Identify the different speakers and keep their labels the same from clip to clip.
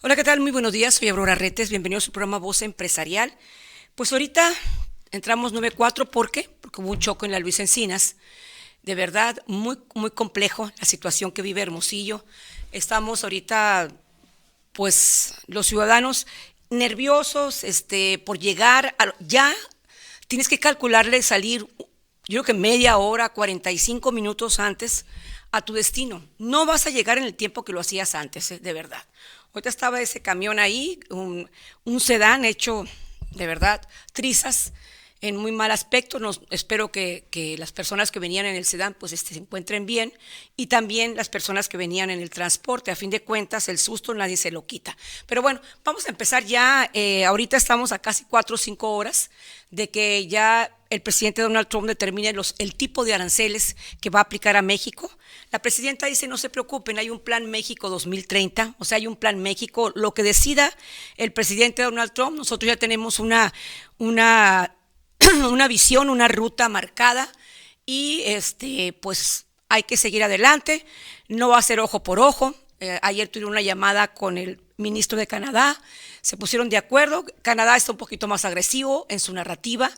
Speaker 1: Hola, ¿qué tal? Muy buenos días, soy Aurora Retes, bienvenidos a su programa Voz Empresarial. Pues ahorita entramos 9:04, ¿por qué? Porque hubo un choque en la Luis Encinas, de verdad muy complejo la situación que vive Hermosillo. Estamos ahorita, pues los ciudadanos nerviosos por llegar, ya tienes que calcularle salir, yo creo que media hora, 45 minutos antes a tu destino. No vas a llegar en el tiempo que lo hacías antes, de verdad. Ahorita estaba ese camión ahí, un sedán hecho de verdad trizas, en muy mal aspecto. Espero que las personas que venían en el sedán pues se encuentren bien, y también las personas que venían en el transporte. A fin de cuentas, el susto nadie se lo quita. Pero bueno, vamos a empezar ya. Ahorita estamos a casi 4 o 5 horas de que ya el presidente Donald Trump determine el tipo de aranceles que va a aplicar a México. La presidenta dice: no se preocupen, hay un plan México 2030, o sea, hay un plan México. Lo que decida el presidente Donald Trump, nosotros ya tenemos una visión, una ruta marcada, y pues hay que seguir adelante. No va a ser ojo por ojo. Ayer tuve una llamada con el ministro de Canadá, se pusieron de acuerdo. Canadá está un poquito más agresivo en su narrativa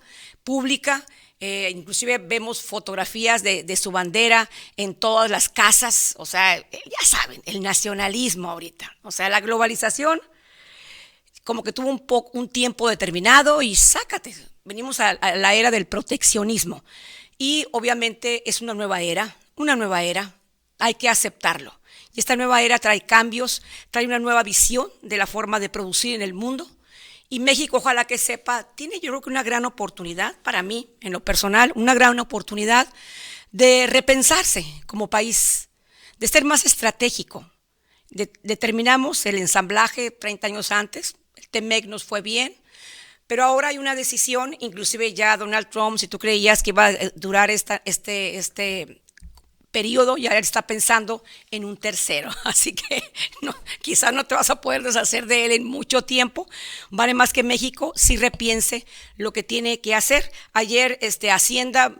Speaker 1: pública. Inclusive vemos fotografías de su bandera en todas las casas. O sea, ya saben, el nacionalismo ahorita, o sea, la globalización como que tuvo un tiempo determinado, y sácate, venimos a la era del proteccionismo, y obviamente es una nueva era, hay que aceptarlo. Y esta nueva era trae cambios, trae una nueva visión de la forma de producir en el mundo. Y México, ojalá que sepa, tiene yo creo que una gran oportunidad, para mí, en lo personal, una gran oportunidad de repensarse como país, de ser más estratégico. Determinamos el ensamblaje 30 años antes, el TEMEC nos fue bien, pero ahora hay una decisión. Inclusive ya Donald Trump, si tú creías que iba a durar este periodo, ya él está pensando en un tercero, así que no, quizás no te vas a poder deshacer de él en mucho tiempo. Vale más que México sí repiense lo que tiene que hacer. Ayer Hacienda,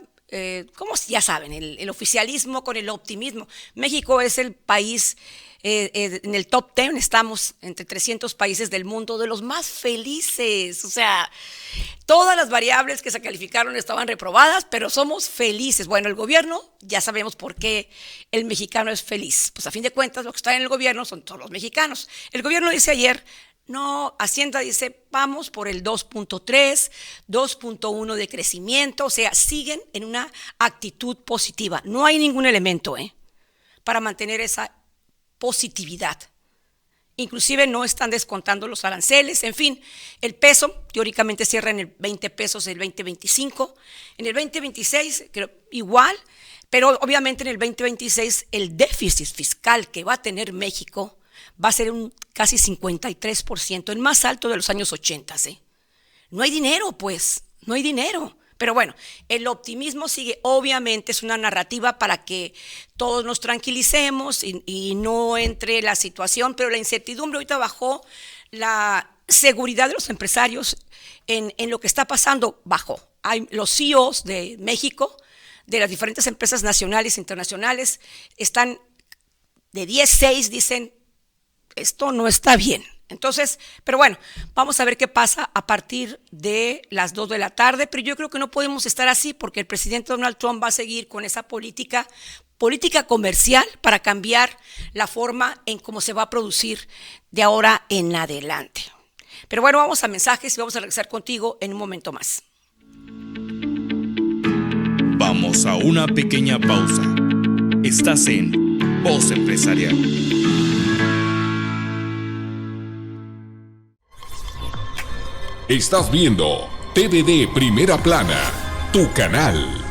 Speaker 1: como ya saben, el oficialismo con el optimismo. México es el país, en el top 10, estamos entre 300 países del mundo, de los más felices. O sea, todas las variables que se calificaron estaban reprobadas, pero somos felices. Bueno, el gobierno, ya sabemos por qué el mexicano es feliz. Pues a fin de cuentas, los que están en el gobierno son todos los mexicanos. El gobierno dice ayer, no, Hacienda dice, vamos por el 2.3, 2.1 de crecimiento. O sea, siguen en una actitud positiva. No hay ningún elemento para mantener esa positividad. Inclusive no están descontando los aranceles. En fin, el peso teóricamente cierra en el 20 pesos el 2025, en el 2026 creo, igual, pero obviamente en el 2026 el déficit fiscal que va a tener México va a ser un casi 53%, el más alto de los años 80. No hay dinero, pues, no hay dinero. Pero bueno, el optimismo sigue. Obviamente es una narrativa para que todos nos tranquilicemos y no entre la situación, pero la incertidumbre ahorita bajó, la seguridad de los empresarios en lo que está pasando bajó. Hay los CEOs de México, de las diferentes empresas nacionales e internacionales, están de 10-6, dicen, esto no está bien. Entonces, pero bueno, vamos a ver qué pasa a partir de las 2 de la tarde, pero yo creo que no podemos estar así, porque el presidente Donald Trump va a seguir con esa política comercial para cambiar la forma en cómo se va a producir de ahora en adelante. Pero bueno, vamos a mensajes y vamos a regresar contigo en un momento más.
Speaker 2: Vamos a una pequeña pausa. Estás en Voz Empresarial.
Speaker 3: Estás viendo TVD Primera Plana, tu canal.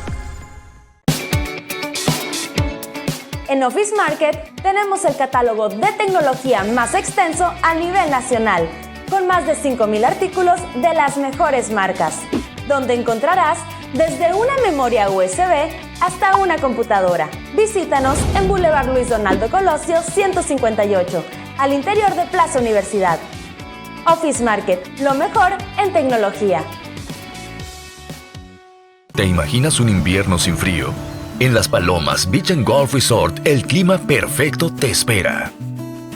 Speaker 4: En Office Market tenemos el catálogo de tecnología más extenso a nivel nacional, con más de 5,000 artículos de las mejores marcas, donde encontrarás desde una memoria USB hasta una computadora. Visítanos en Boulevard Luis Donaldo Colosio 158, al interior de Plaza Universidad. Office Market, lo mejor en tecnología.
Speaker 5: ¿Te imaginas un invierno sin frío? En Las Palomas Beach and Golf Resort, el clima perfecto te espera.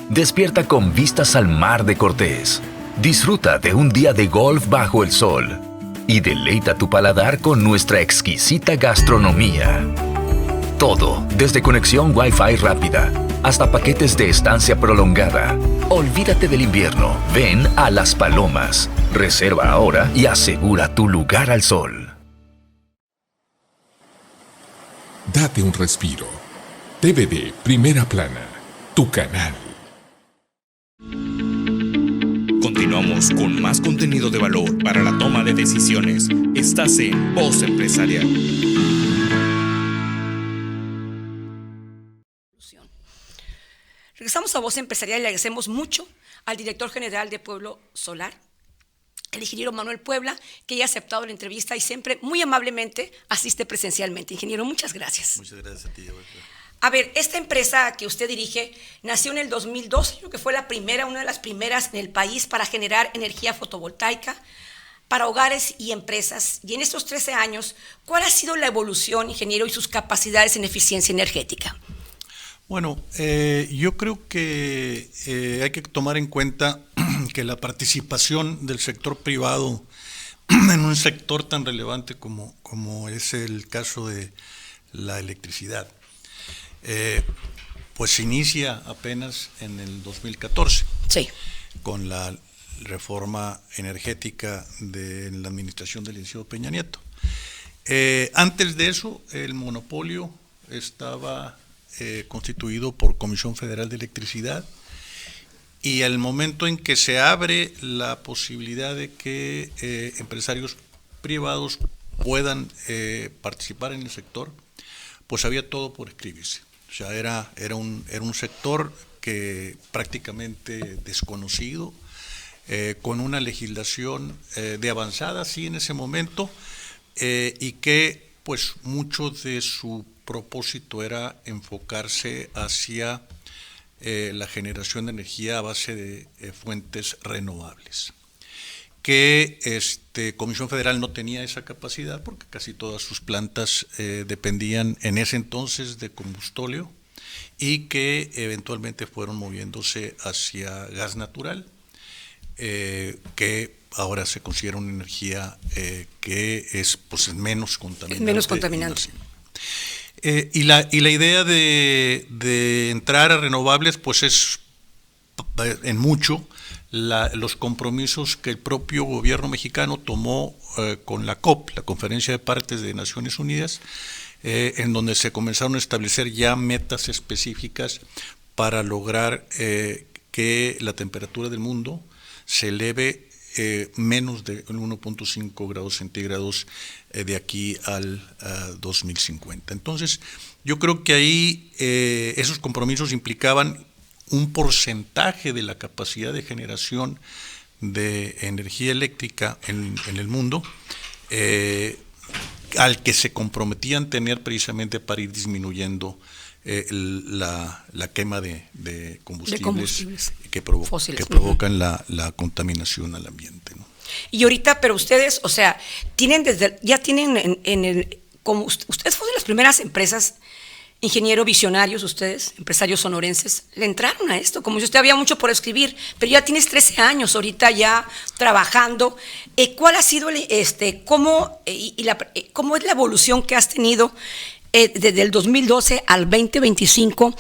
Speaker 5: Despierta con vistas al mar de Cortés. Disfruta de un día de golf bajo el sol. Y deleita tu paladar con nuestra exquisita gastronomía. Todo, desde conexión Wi-Fi rápida hasta paquetes de estancia prolongada. Olvídate del invierno. Ven a Las Palomas. Reserva ahora y asegura tu lugar al sol.
Speaker 3: Date un respiro. TVD Primera Plana, tu canal.
Speaker 2: Continuamos con más contenido de valor para la toma de decisiones. Estás en Voz Empresarial.
Speaker 1: Regresamos a Voz Empresarial y le agradecemos mucho al director general de Pueblo Solar, el ingeniero Manuel Puebla, que ya ha aceptado la entrevista y siempre muy amablemente asiste presencialmente. Ingeniero, muchas gracias.
Speaker 6: Muchas gracias a ti.
Speaker 1: A ver, esta empresa que usted dirige nació en el 2002, creo que fue la primera, una de las primeras en el país para generar energía fotovoltaica para hogares y empresas. Y en estos 13 años, ¿cuál ha sido la evolución, ingeniero, y sus capacidades en eficiencia energética?
Speaker 6: Bueno, yo creo que hay que tomar en cuenta que la participación del sector privado en un sector tan relevante como es el caso de la electricidad, pues se inicia apenas en el 2014,
Speaker 1: sí,
Speaker 6: con la reforma energética de la administración del licenciado Peña Nieto. Antes de eso, el monopolio estaba constituido por Comisión Federal de Electricidad, y al momento en que se abre la posibilidad de que empresarios privados puedan participar en el sector, pues había todo por escribirse. O sea, era un sector que prácticamente desconocido, con una legislación de avanzada, sí, en ese momento, y que pues mucho de su propósito era enfocarse hacia la generación de energía a base de fuentes renovables, que Comisión Federal no tenía esa capacidad porque casi todas sus plantas dependían en ese entonces de combustóleo, y que eventualmente fueron moviéndose hacia gas natural, que ahora se considera una energía que es pues menos contaminante.
Speaker 1: Es menos contaminante.
Speaker 6: Y la idea de entrar a renovables pues es en mucho los compromisos que el propio gobierno mexicano tomó con la COP, la Conferencia de Partes de Naciones Unidas, en donde se comenzaron a establecer ya metas específicas para lograr que la temperatura del mundo se eleve menos de 1.5 grados centígrados de aquí al 2050. Entonces, yo creo que ahí esos compromisos implicaban un porcentaje de la capacidad de generación de energía eléctrica en el mundo, al que se comprometían tener precisamente para ir disminuyendo la quema de combustibles que provocan la contaminación al ambiente, ¿no?
Speaker 1: Y ahorita, pero ustedes, o sea, ya tienen como ustedes fueron de las primeras empresas, ingeniero visionarios, ustedes, empresarios sonorenses, le entraron a esto, como si usted había mucho por escribir, pero ya tienes 13 años ahorita ya trabajando. ¿Cuál ha sido cómo es la evolución que has tenido desde el 2012 al 2025?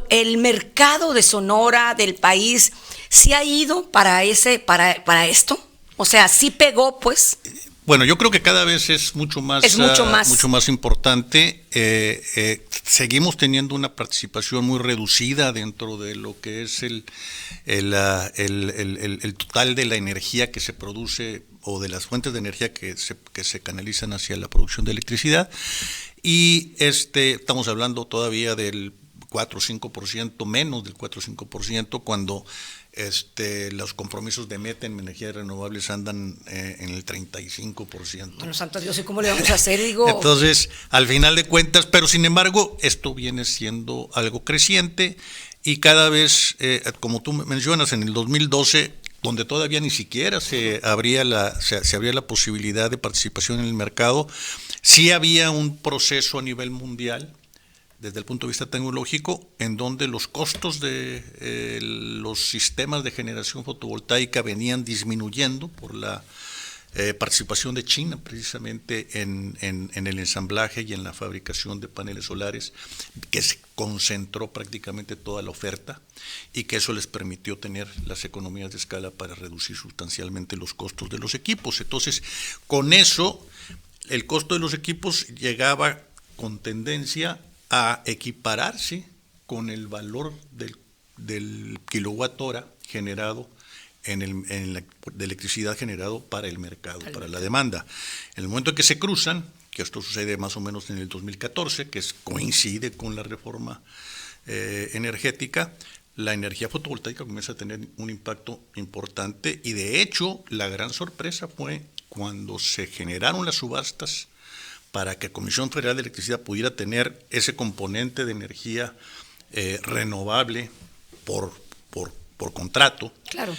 Speaker 1: El mercado de Sonora del país ¿sí ha ido para esto? O sea, ¿sí pegó, pues?
Speaker 6: Bueno, yo creo que cada vez es mucho más importante. Seguimos teniendo una participación muy reducida dentro de lo que es el total de la energía que se produce, o de las fuentes de energía que se canalizan hacia la producción de electricidad, y estamos hablando todavía del 4 o 5%, menos del 4 o 5%, cuando los compromisos de meta en energías renovables andan en el 35%.
Speaker 1: Bueno, santo Dios, ¿y cómo le vamos a hacer?
Speaker 6: Entonces, al final de cuentas, pero sin embargo, esto viene siendo algo creciente, y cada vez, como tú mencionas, en el 2012, donde todavía ni siquiera se abría la posibilidad de participación en el mercado, sí había un proceso a nivel mundial desde el punto de vista tecnológico, en donde los costos de los sistemas de generación fotovoltaica venían disminuyendo por la participación de China precisamente en el ensamblaje y en la fabricación de paneles solares, que se concentró prácticamente toda la oferta y que eso les permitió tener las economías de escala para reducir sustancialmente los costos de los equipos. Entonces, con eso, el costo de los equipos llegaba con tendencia a equipararse con el valor del kilowatt hora generado de electricidad generado para el mercado, para la demanda. En el momento en que se cruzan, que esto sucede más o menos en el 2014, que coincide con la reforma energética, la energía fotovoltaica comienza a tener un impacto importante y de hecho la gran sorpresa fue cuando se generaron las subastas para que Comisión Federal de Electricidad pudiera tener ese componente de energía renovable por contrato.
Speaker 1: Claro.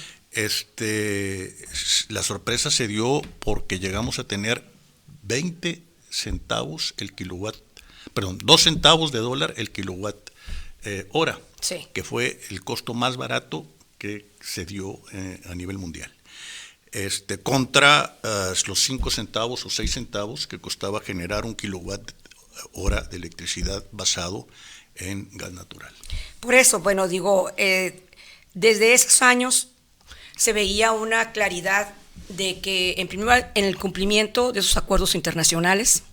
Speaker 6: La sorpresa se dio porque llegamos a tener 20 centavos el kilowatt, perdón, 2 centavos de dólar el kilowatt hora,
Speaker 1: sí,
Speaker 6: que fue el costo más barato que se dio a nivel mundial. Contra los 5 centavos o 6 centavos que costaba generar un kilowatt hora de electricidad basado en gas natural.
Speaker 1: Por eso, bueno, digo, desde esos años se veía una claridad de que, en primer lugar, en el cumplimiento de esos acuerdos internacionales.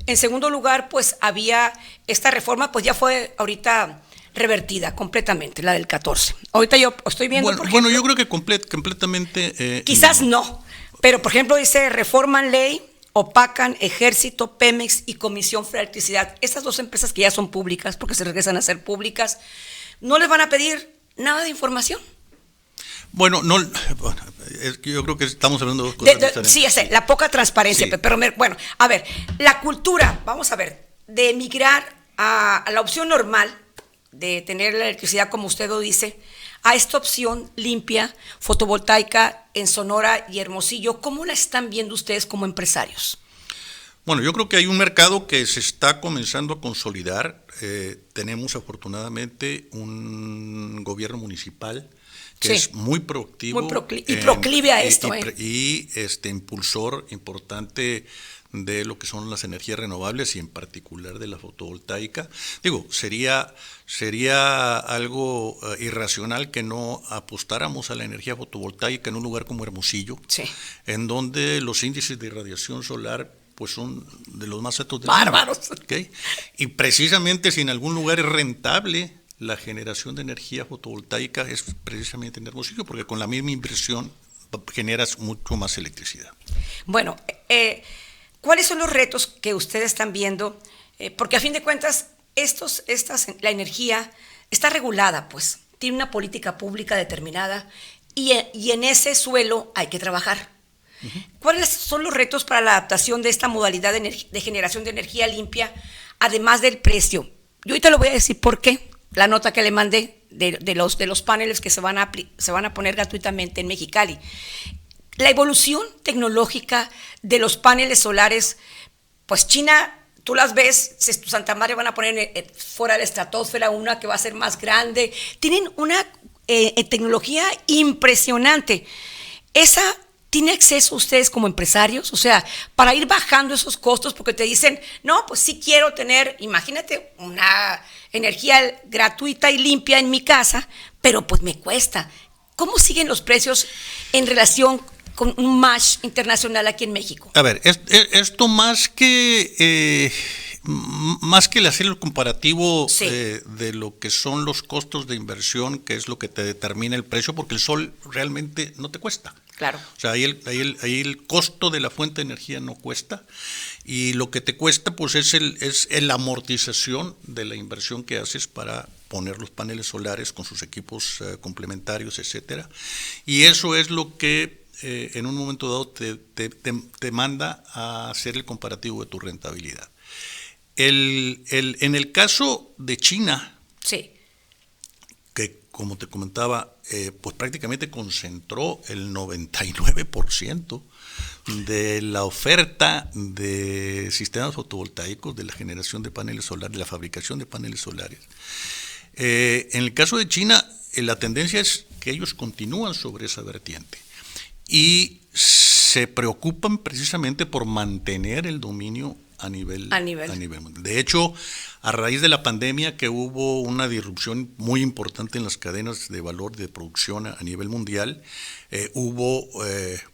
Speaker 1: En segundo lugar, pues había esta reforma, pues ya fue ahorita revertida completamente, la del 14. Ahorita yo estoy viendo,
Speaker 6: bueno,
Speaker 1: por ejemplo,
Speaker 6: yo creo que completamente...
Speaker 1: quizás no, pero por ejemplo dice, reforman ley, opacan Ejército, Pemex y Comisión Federal de Electricidad. Estas dos empresas que ya son públicas, porque se regresan a ser públicas, no les van a pedir nada de información.
Speaker 6: Bueno, yo creo que estamos hablando de dos cosas diferentes.
Speaker 1: Sí, la poca transparencia, sí. Pero bueno, a ver, la cultura, vamos a ver, de emigrar a la opción normal de tener la electricidad, como usted lo dice, a esta opción limpia, fotovoltaica en Sonora y Hermosillo, ¿cómo la están viendo ustedes como empresarios?
Speaker 6: Bueno, yo creo que hay un mercado que se está comenzando a consolidar. Tenemos afortunadamente un gobierno municipal que sí, es muy proactivo
Speaker 1: y proclive a esto.
Speaker 6: Y impulsor importante de lo que son las energías renovables y en particular de la fotovoltaica. Digo, sería algo irracional que no apostáramos a la energía fotovoltaica en un lugar como Hermosillo, sí, en donde los índices de irradiación solar pues son de los más altos del mundo.
Speaker 1: ¡Bárbaros!
Speaker 6: ¿Okay? Y precisamente si en algún lugar es rentable la generación de energía fotovoltaica es precisamente en Hermosillo, porque con la misma inversión generas mucho más electricidad.
Speaker 1: Bueno, ¿cuáles son los retos que ustedes están viendo? Porque a fin de cuentas, la energía está regulada, pues, tiene una política pública determinada y en ese suelo hay que trabajar. Uh-huh. ¿Cuáles son los retos para la adaptación de esta modalidad de generación de energía limpia, además del precio? Yo ahorita lo voy a decir por qué. La nota que le mandé de los paneles que se van a poner gratuitamente en Mexicali. La evolución tecnológica de los paneles solares, pues China, tú las ves, Santa María van a poner fuera de la estratosfera una que va a ser más grande. Tienen una tecnología impresionante. ¿Tiene acceso ustedes como empresarios? O sea, para ir bajando esos costos, porque te dicen, no, pues sí quiero tener, imagínate, una energía gratuita y limpia en mi casa, pero pues me cuesta. ¿Cómo siguen los precios en relación con un match internacional aquí en México?
Speaker 6: A ver, esto más que el hacer el comparativo sí, de lo que son los costos de inversión, que es lo que te determina el precio, porque el sol realmente no te cuesta.
Speaker 1: Claro.
Speaker 6: O sea, ahí el costo de la fuente de energía no cuesta, y lo que te cuesta pues es la amortización de la inversión que haces para poner los paneles solares con sus equipos complementarios, etcétera. Y eso es lo que en un momento dado te manda a hacer el comparativo de tu rentabilidad. En el caso de China,
Speaker 1: sí,
Speaker 6: que como te comentaba, pues prácticamente concentró el 99% de la oferta de sistemas fotovoltaicos, de la generación de paneles solares, de la fabricación de paneles solares. En el caso de China, la tendencia es que ellos continúan sobre esa vertiente y se preocupan precisamente por mantener el dominio a nivel mundial. De hecho, a raíz de la pandemia, que hubo una disrupción muy importante en las cadenas de valor de producción a nivel mundial, hubo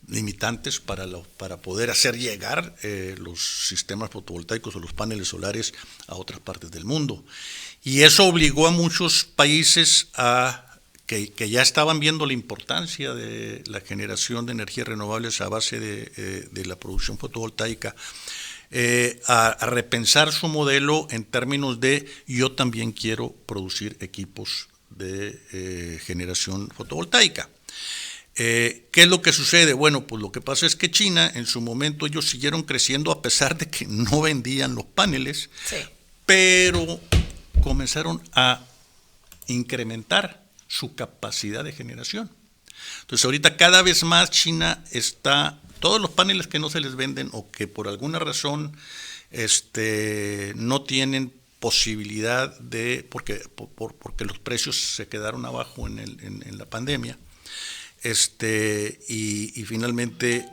Speaker 6: limitantes para poder hacer llegar los sistemas fotovoltaicos o los paneles solares a otras partes del mundo. Y eso obligó a muchos países que ya estaban viendo la importancia de la generación de energías renovables a base de la producción fotovoltaica, a repensar su modelo en términos de yo también quiero producir equipos de generación fotovoltaica. ¿Qué es lo que sucede? Bueno, pues lo que pasa es que China, en su momento, ellos siguieron creciendo a pesar de que no vendían los paneles, sí, pero comenzaron a incrementar su capacidad de generación. Entonces ahorita cada vez más China todos los paneles que no se les venden o que por alguna razón no tienen posibilidad porque los precios se quedaron abajo en la pandemia, y finalmente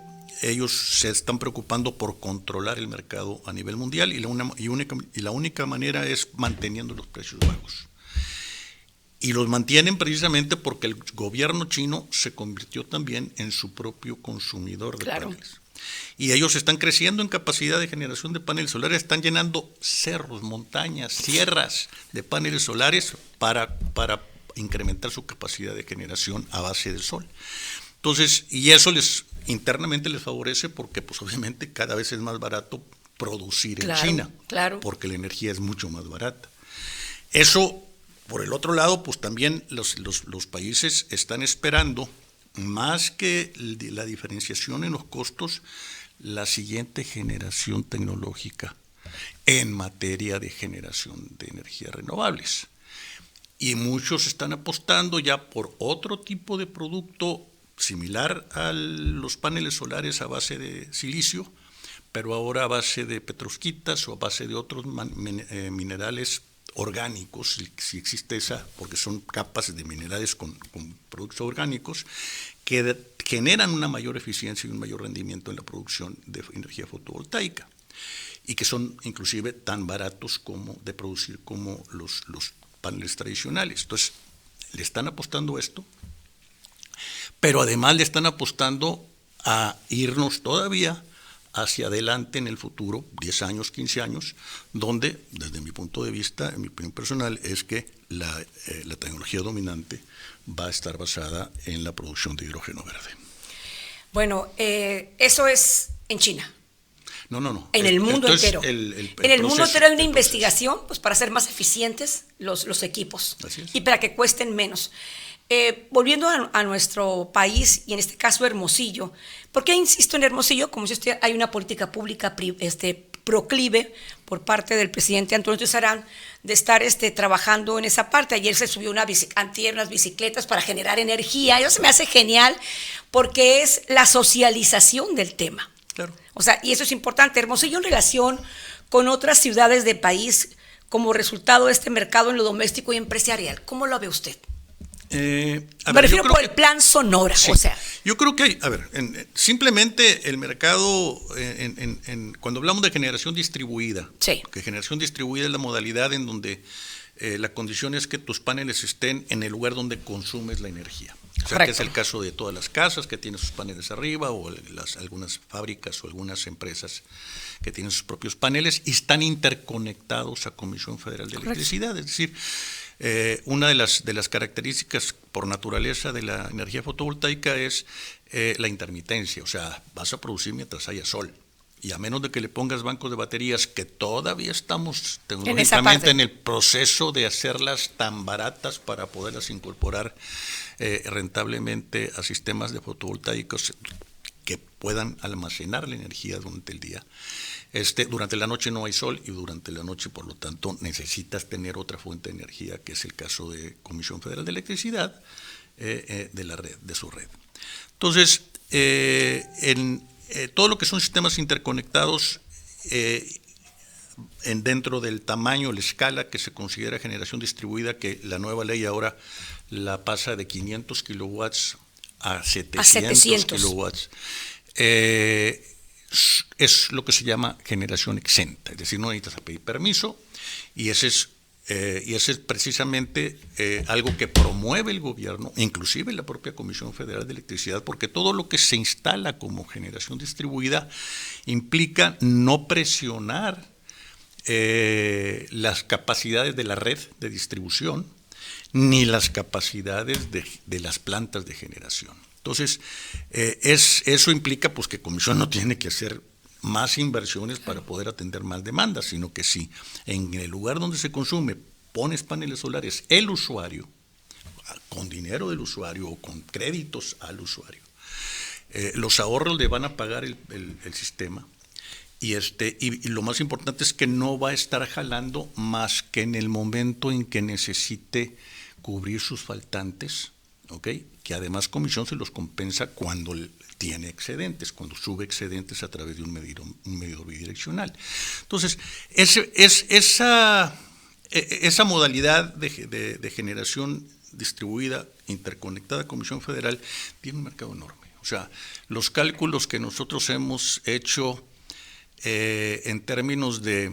Speaker 6: ellos se están preocupando por controlar el mercado a nivel mundial y la única manera es manteniendo los precios bajos. Y los mantienen precisamente porque el gobierno chino se convirtió también en su propio consumidor de paneles. Y ellos están creciendo en capacidad de generación de paneles solares, están llenando cerros, montañas, sierras de paneles solares para incrementar su capacidad de generación a base del sol. Entonces, y eso internamente les favorece porque pues obviamente cada vez es más barato producir en China, porque la energía es mucho más barata. Eso, por el otro lado, pues también los países están esperando, más que la diferenciación en los costos, la siguiente generación tecnológica en materia de generación de energías renovables. Y muchos están apostando ya por otro tipo de producto similar a los paneles solares a base de silicio, pero ahora a base de petrosquitas o a base de otros minerales orgánicos, si existe esa, porque son capas de minerales con productos orgánicos que generan una mayor eficiencia y un mayor rendimiento en la producción de energía fotovoltaica y que son inclusive tan baratos de producir como los paneles tradicionales. Entonces, le están apostando a esto, pero además le están apostando a irnos todavía hacia adelante en el futuro, 10 años, 15 años, donde, desde mi punto de vista, en mi opinión personal, es que la tecnología dominante va a estar basada en la producción de hidrógeno verde.
Speaker 1: Bueno, eso es en China.
Speaker 6: No.
Speaker 1: En el mundo entero. En el mundo entero hay una investigación pues, para hacer más eficientes los equipos y para que cuesten menos. Volviendo a nuestro país, y en este caso Hermosillo, ¿por qué insisto en Hermosillo? Como si usted, hay una política pública proclive por parte del presidente Antonio Tizarán de estar trabajando en esa parte. Ayer se subió antier unas bicicletas para generar energía. Eso se me hace genial porque es la socialización del tema.
Speaker 6: Claro.
Speaker 1: O sea, y eso es importante. Hermosillo en relación con otras ciudades del país como resultado de este mercado en lo doméstico y empresarial. ¿Cómo lo ve usted? Me refiero por el plan Sonora, sí. O sea.
Speaker 6: Yo creo que simplemente el mercado, cuando hablamos de generación distribuida,
Speaker 1: sí,
Speaker 6: que generación distribuida es la modalidad en donde la condición es que tus paneles estén en el lugar donde consumes la energía. O sea, que es el caso de todas las casas que tienen sus paneles arriba, o algunas fábricas o algunas empresas que tienen sus propios paneles y están interconectados a Comisión Federal de Electricidad. Es decir, una de las características por naturaleza de la energía fotovoltaica es la intermitencia, o sea, vas a producir mientras haya sol. Y a menos de que le pongas bancos de baterías, que todavía estamos tecnológicamente en el proceso de hacerlas tan baratas para poderlas incorporar rentablemente a sistemas de fotovoltaicos que puedan almacenar la energía durante el día. Durante la noche no hay sol y durante la noche, por lo tanto, necesitas tener otra fuente de energía, que es el caso de Comisión Federal de Electricidad, de la red, de su red. Entonces, todo lo que son sistemas interconectados, dentro del tamaño, la escala que se considera generación distribuida, que la nueva ley ahora la pasa de 500 kilowatts a 700 kilowatts, es lo que se llama generación exenta, es decir, no necesitas pedir permiso, y ese es precisamente algo que promueve el gobierno, inclusive la propia Comisión Federal de Electricidad, porque todo lo que se instala como generación distribuida implica no presionar las capacidades de la red de distribución ni las capacidades de las plantas de generación. Entonces, eso implica pues que Comisión no tiene que hacer más inversiones para poder atender más demandas, sino que si en el lugar donde se consume pones paneles solares, el usuario, con dinero del usuario o con créditos al usuario, los ahorros le van a pagar el sistema. Y lo más importante es que no va a estar jalando más que en el momento en que necesite cubrir sus faltantes, ¿ok? Que además Comisión se los compensa cuando tiene excedentes, cuando sube excedentes a través de un medidor bidireccional. Entonces, esa modalidad de generación distribuida, interconectada, Comisión Federal, tiene un mercado enorme. O sea, los cálculos que nosotros hemos hecho en términos de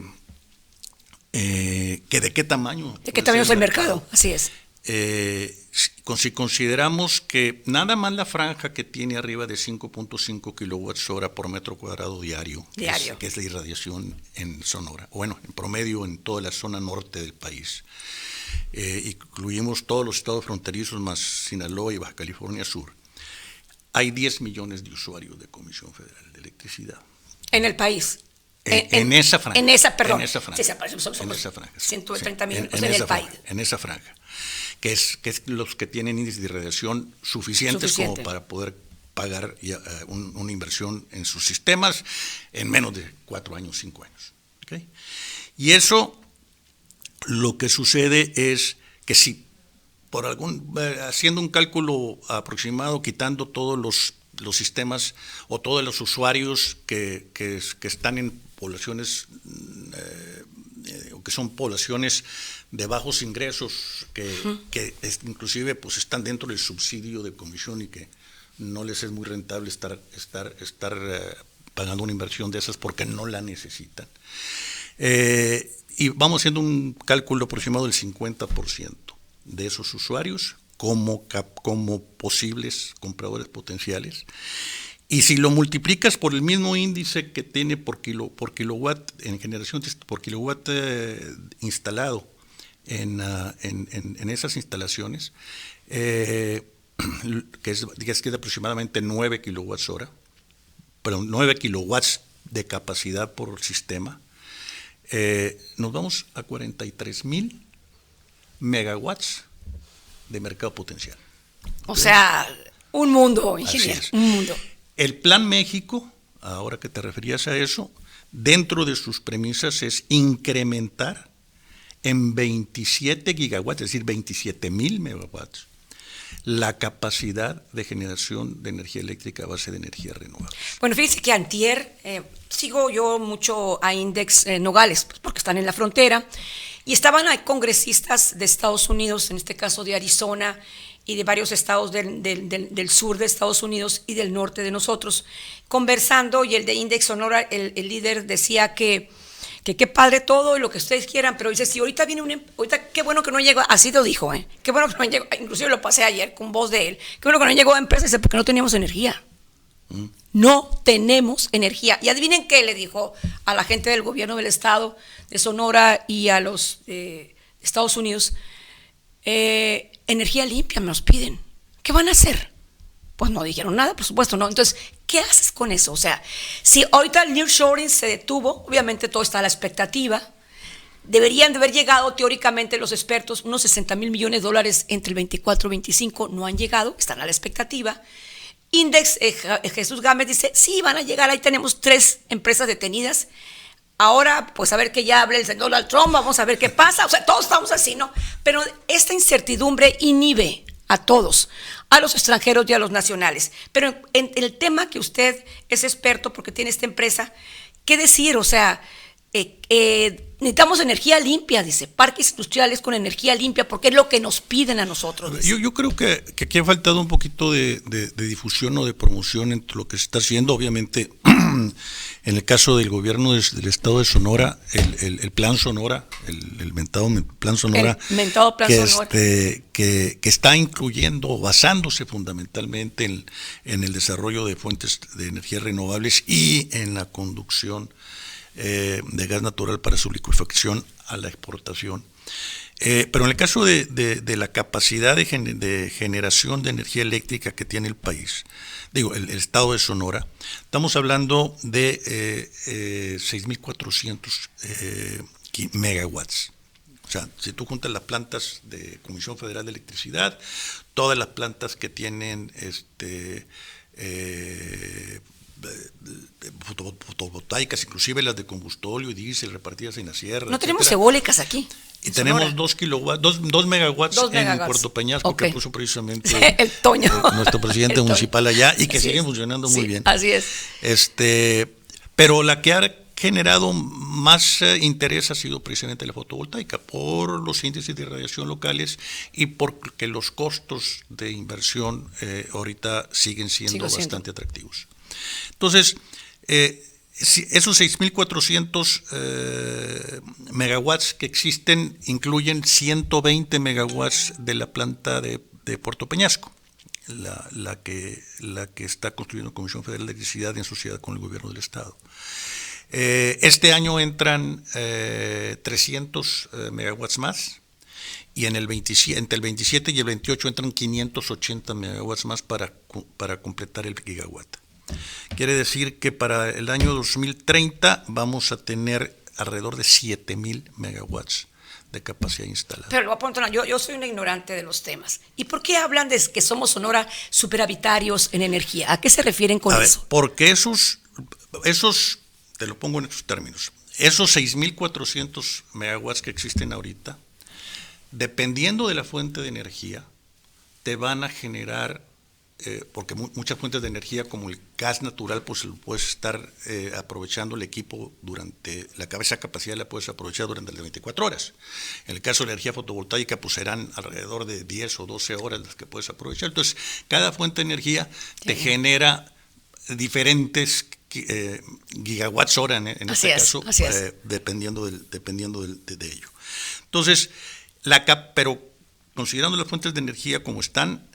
Speaker 6: de qué tamaño.
Speaker 1: ¿De qué tamaño es el mercado? Así es.
Speaker 6: Si consideramos que nada más la franja que tiene arriba de 5.5 kilowatts hora por metro cuadrado diario. Que es la irradiación en Sonora, bueno, en promedio en toda la zona norte del país, incluimos todos los estados fronterizos más Sinaloa y Baja California Sur, hay 10 millones de usuarios de Comisión Federal de Electricidad.
Speaker 1: En el país.
Speaker 6: En esa franja.
Speaker 1: En esa franja.
Speaker 6: Sí,
Speaker 1: somos
Speaker 6: en esa franja.
Speaker 1: 130 millones
Speaker 6: en
Speaker 1: el
Speaker 6: esa
Speaker 1: país.
Speaker 6: Franja, en esa franja. Que es los que tienen índices de irradiación suficientes como para poder pagar una inversión en sus sistemas en menos de 4 años, 5 años. ¿Okay? Y eso, lo que sucede es que si por haciendo un cálculo aproximado, quitando todos los sistemas o todos los usuarios que están en poblaciones o que son poblaciones de bajos ingresos, que inclusive pues están dentro del subsidio de Comisión y que no les es muy rentable estar pagando una inversión de esas porque no la necesitan. Y vamos haciendo un cálculo aproximado del 50% de esos usuarios como posibles compradores potenciales. Y si lo multiplicas por el mismo índice que tiene por kilowatt en generación, por kilowatt instalado en esas instalaciones, que es de aproximadamente 9 kilowatts hora, pero 9 kilowatts de capacidad por sistema, nos vamos a 43,000 megawatts de mercado potencial.
Speaker 1: O sea, un mundo, ingeniero, un mundo.
Speaker 6: El Plan México, ahora que te referías a eso, dentro de sus premisas es incrementar en 27 gigawatts, es decir, 27,000 megawatts, la capacidad de generación de energía eléctrica a base de energía renovable.
Speaker 1: Bueno, fíjense que antier, sigo yo mucho a Index Nogales, pues porque están en la frontera, y estaban ahí congresistas de Estados Unidos, en este caso de Arizona, y de varios estados del sur de Estados Unidos y del norte de nosotros, conversando, y el de Index Sonora, el líder decía que qué padre todo y lo que ustedes quieran, pero dice, si ahorita ahorita qué bueno que no llegó, así lo dijo, qué bueno que no llegó, inclusive lo pasé ayer con voz de él, qué bueno que no llegó a empresa, dice, porque no teníamos energía. No tenemos energía. Y adivinen qué le dijo a la gente del gobierno del estado de Sonora y a los Estados Unidos, energía limpia nos piden. ¿Qué van a hacer? Pues no dijeron nada, por supuesto, no. Entonces, ¿qué haces con eso? O sea, si ahorita el nearshoring se detuvo, obviamente todo está a la expectativa. Deberían de haber llegado teóricamente los expertos unos 60,000 millones de dólares entre el 24 y 25, no han llegado, están a la expectativa. Index, Jesús Gámez dice, sí, van a llegar, ahí tenemos 3 empresas detenidas. Ahora, pues a ver que ya hable el señor Donald Trump, vamos a ver qué pasa, o sea, todos estamos así, ¿no? Pero esta incertidumbre inhibe a todos. a los extranjeros y a los nacionales. Pero en el tema que usted es experto porque tiene esta empresa, ¿qué decir? O sea, necesitamos energía limpia, dice, parques industriales con energía limpia, porque es lo que nos piden a nosotros.
Speaker 6: Yo creo que aquí ha faltado un poquito de difusión o de promoción entre lo que se está haciendo. Obviamente, en el caso del gobierno del estado de Sonora, el plan Sonora, el mentado plan Sonora, que está incluyendo, basándose fundamentalmente en el desarrollo de fuentes de energía renovables y en la conducción de gas natural para su licuefacción a la exportación. Pero en el caso de la capacidad de generación de energía eléctrica que tiene el país, el estado de Sonora, estamos hablando de 6.400 megawatts. O sea, si tú juntas las plantas de Comisión Federal de Electricidad, todas las plantas que tienen fotovoltaicas, inclusive las de combustible y diésel repartidas en la sierra.
Speaker 1: No tenemos eólicas aquí.
Speaker 6: Y tenemos 2 megawatts en Puerto Peñasco, que puso precisamente
Speaker 1: el Toño,
Speaker 6: nuestro presidente municipal allá, y que sigue funcionando muy bien.
Speaker 1: Así es.
Speaker 6: Pero la que ha generado más interés ha sido precisamente la fotovoltaica, por los índices de radiación locales y porque los costos de inversión ahorita siguen siendo bastante atractivos. Entonces, esos 6.400 megawatts que existen incluyen 120 megawatts de la planta de Puerto Peñasco, la que está construyendo Comisión Federal de Electricidad en sociedad con el gobierno del estado. Este año entran 300 megawatts más, y entre el 27 y el 28 entran 580 megawatts más para completar el gigawatt. Quiere decir que para el año 2030 vamos a tener alrededor de 7.000 megawatts de capacidad instalada.
Speaker 1: Pero lo voy a preguntar, yo soy una ignorante de los temas. ¿Y por qué hablan de que somos Sonora superavitarios en energía? ¿A qué se refieren con eso?
Speaker 6: Porque esos, te lo pongo en estos términos, esos 6.400 megawatts que existen ahorita, dependiendo de la fuente de energía, te van a generar, porque muchas fuentes de energía como el gas natural, pues lo puedes estar aprovechando el equipo durante, esa capacidad la puedes aprovechar durante las 24 horas. En el caso de la energía fotovoltaica, pues serán alrededor de 10 o 12 horas las que puedes aprovechar. Entonces, cada fuente de energía te genera diferentes gigawatts hora en este caso, dependiendo de ello. Entonces, pero considerando las fuentes de energía como están,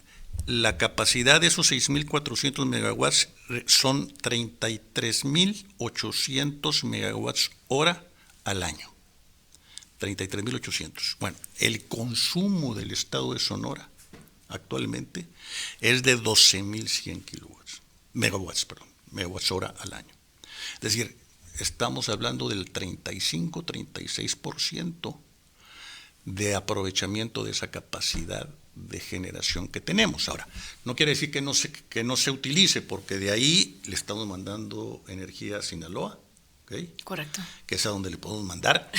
Speaker 6: la capacidad de esos 6.400 megawatts son 33.800 megawatts hora al año. 33.800. Bueno, el consumo del estado de Sonora actualmente es de 12.100 megawatts hora al año. Es decir, estamos hablando del 35-36% de aprovechamiento de esa capacidad de generación que tenemos. Ahora, no quiere decir que no se utilice, porque de ahí le estamos mandando energía a Sinaloa, ¿okay?
Speaker 1: Correcto.
Speaker 6: Que es a donde le podemos mandar,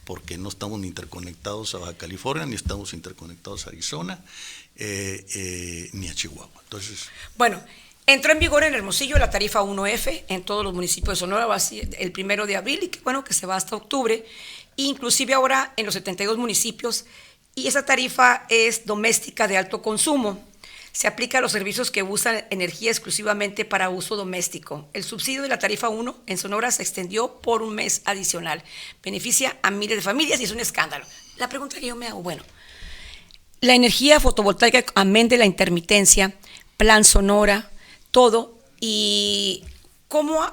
Speaker 6: porque no estamos ni interconectados a Baja California, ni estamos interconectados a Arizona, ni a Chihuahua. Entonces,
Speaker 1: bueno, entró en vigor en Hermosillo la tarifa 1F en todos los municipios de Sonora, va a ser el 1 de abril, y que bueno, que se va hasta octubre, inclusive ahora en los 72 municipios, y esa tarifa es doméstica de alto consumo. Se aplica a los servicios que usan energía exclusivamente para uso doméstico. El subsidio de la tarifa 1 en Sonora se extendió por un mes adicional. Beneficia a miles de familias y es un escándalo. La pregunta que yo me hago, bueno, la energía fotovoltaica, amén de la intermitencia, plan Sonora, todo, y cómo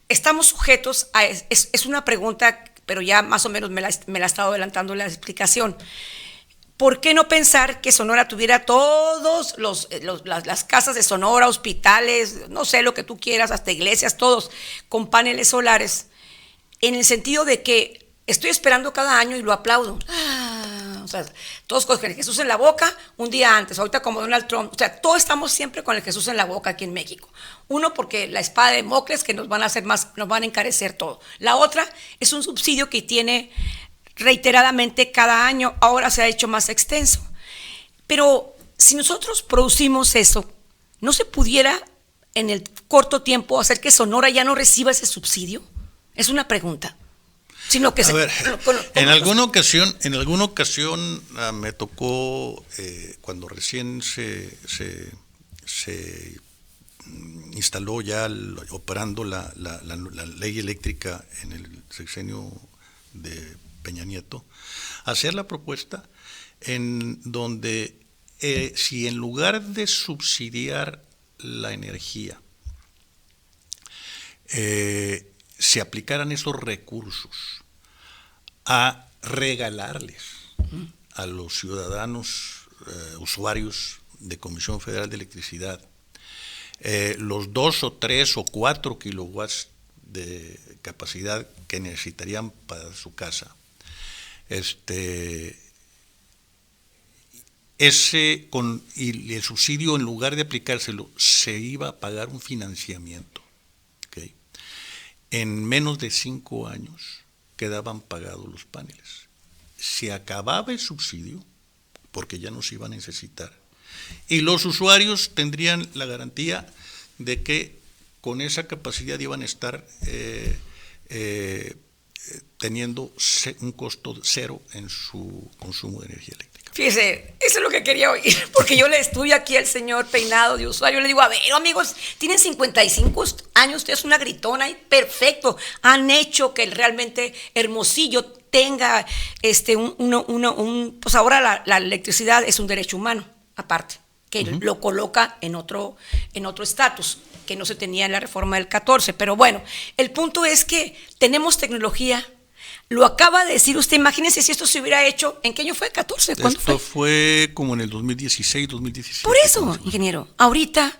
Speaker 1: estamos sujetos a... Es una pregunta, pero ya más o menos me la ha estado adelantando la explicación. ¿Por qué no pensar que Sonora tuviera todos las casas de Sonora, hospitales, no sé, lo que tú quieras, hasta iglesias, todos con paneles solares? En el sentido de que estoy esperando cada año y lo aplaudo. O sea, todos con el Jesús en la boca un día antes, ahorita como Donald Trump. O sea, todos estamos siempre con el Jesús en la boca aquí en México. Uno, porque la espada de Damocles que nos van a hacer más, nos van a encarecer todo. La otra es un subsidio que tiene reiteradamente cada año, ahora se ha hecho más extenso. Pero si nosotros producimos eso, ¿no se pudiera en el corto tiempo hacer que Sonora ya no reciba ese subsidio? Es una pregunta. Sino que
Speaker 6: en alguna ocasión me tocó, cuando recién se instaló ya operando la ley eléctrica en el sexenio de Peña Nieto, hacer la propuesta en donde si en lugar de subsidiar la energía se aplicaran esos recursos a regalarles a los ciudadanos usuarios de Comisión Federal de Electricidad los 2 o 3 o 4 kilowatts de capacidad que necesitarían para su casa, y el subsidio, en lugar de aplicárselo, se iba a pagar un financiamiento. ¿Okay? En menos de 5 años quedaban pagados los paneles. Se acababa el subsidio, porque ya no se iba a necesitar, y los usuarios tendrían la garantía de que con esa capacidad iban a estar teniendo un costo cero en su consumo de energía eléctrica.
Speaker 1: Fíjese, eso es lo que quería oír, porque yo le estudio aquí al señor peinado de usuario, le digo, a ver, amigos, tienen 55 años, usted es una gritona y perfecto, han hecho que realmente Hermosillo tenga pues ahora la electricidad es un derecho humano, aparte, que lo coloca en otro estatus, que no se tenía en la reforma del 14, pero bueno, el punto es que tenemos tecnología. Lo acaba de decir usted, imagínense si esto se hubiera hecho, ¿en qué año fue? ¿14? ¿Cuándo fue?
Speaker 6: Esto fue como en el 2016, 2017.
Speaker 1: Por eso, ingeniero, ahorita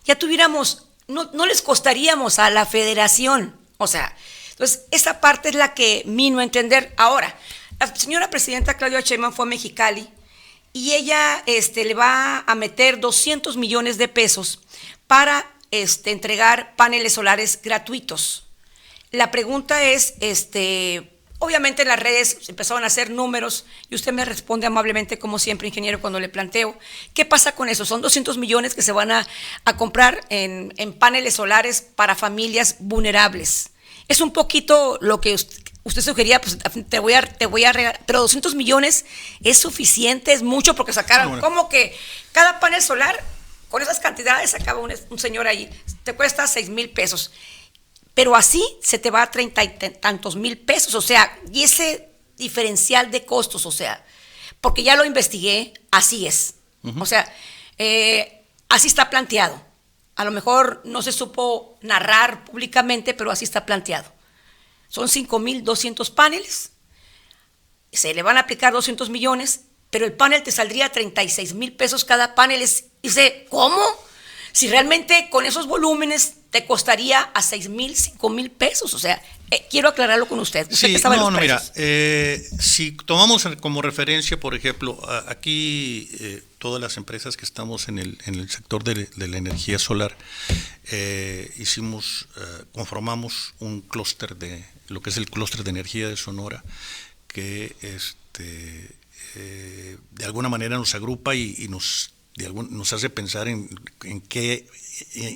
Speaker 1: ya tuviéramos, no les costaríamos a la federación, o sea, entonces esa parte es la que vino a entender. Ahora, la señora presidenta Claudia Sheinbaum fue a Mexicali y ella le va a meter 200 millones de pesos para entregar paneles solares gratuitos. La pregunta es, obviamente en las redes se empezaron a hacer números y usted me responde amablemente, como siempre, ingeniero, cuando le planteo, ¿qué pasa con eso? Son 200 millones que se van a comprar en paneles solares para familias vulnerables. Es un poquito lo que usted sugería, pues te voy a regalar, pero 200 millones es suficiente, es mucho, porque sacaron, como que cada panel solar, con esas cantidades, sacaba un señor ahí, te cuesta 6,000 pesos. Pero así se te va a 30 y tantos mil pesos, o sea, y ese diferencial de costos, o sea, porque ya lo investigué, así es. O sea, así está planteado. A lo mejor no se supo narrar públicamente, pero así está planteado. Son 5,200 paneles, se le van a aplicar 200 millones, pero el panel te saldría 36,000 pesos cada panel. Dice, ¿cómo? Si realmente con esos volúmenes te costaría a 6,000, 5,000 pesos. O sea, quiero aclararlo con usted.
Speaker 6: Sí, mira, si tomamos como referencia, por ejemplo, aquí todas las empresas que estamos en el sector de la energía solar, conformamos un clúster de lo que es el clúster de energía de Sonora, que de alguna manera nos agrupa y nos hace pensar en qué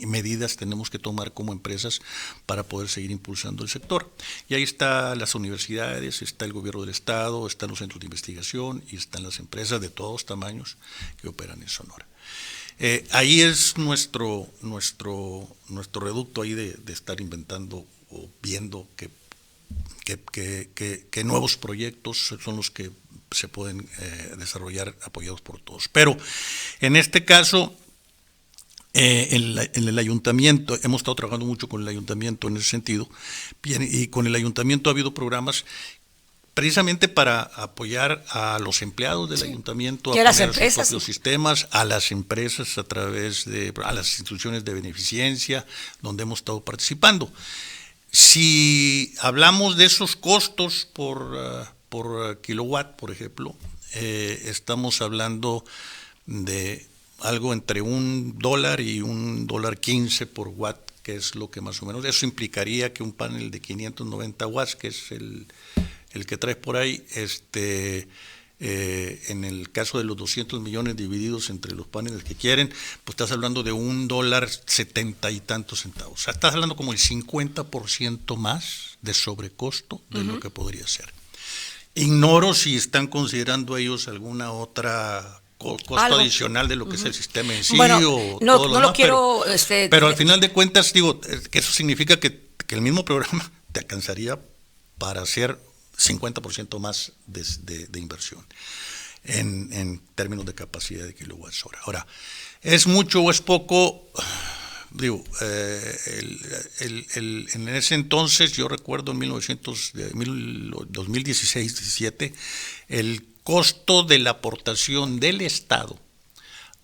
Speaker 6: medidas tenemos que tomar como empresas para poder seguir impulsando el sector. Y ahí están las universidades, está el gobierno del estado, están los centros de investigación y están las empresas de todos tamaños que operan en Sonora. Ahí es nuestro reducto ahí de estar inventando o viendo qué nuevos proyectos son los que se pueden desarrollar apoyados por todos. Pero en este caso, en el ayuntamiento, hemos estado trabajando mucho con el ayuntamiento en ese sentido, y con el ayuntamiento ha habido programas precisamente para apoyar a los empleados del ayuntamiento, a poner sus propios sistemas, a las empresas a través a las instituciones de beneficencia, donde hemos estado participando. Si hablamos de esos costos por kilowatt, por ejemplo, estamos hablando de algo entre $1 y $1.15 por watt, que es lo que más o menos, eso implicaría que un panel de 590 watts, que es el que trae por ahí, En el caso de los 200 millones divididos entre los paneles que quieren, pues estás hablando de $1.70 y tantos centavos. O sea, estás hablando como el 50% más de sobrecosto de lo que podría ser. Ignoro si están considerando ellos alguna otra costo adicional de lo que es el sistema en sí,
Speaker 1: bueno,
Speaker 6: o
Speaker 1: no,
Speaker 6: todo lo
Speaker 1: no
Speaker 6: demás,
Speaker 1: lo quiero...
Speaker 6: pero al final de cuentas, digo, que eso significa que el mismo programa te alcanzaría para hacer 50% más de inversión en términos de capacidad de kilowatts hora. Ahora, ¿es mucho o es poco? Digo, en ese entonces, yo recuerdo en 2016-17, el costo de la aportación del Estado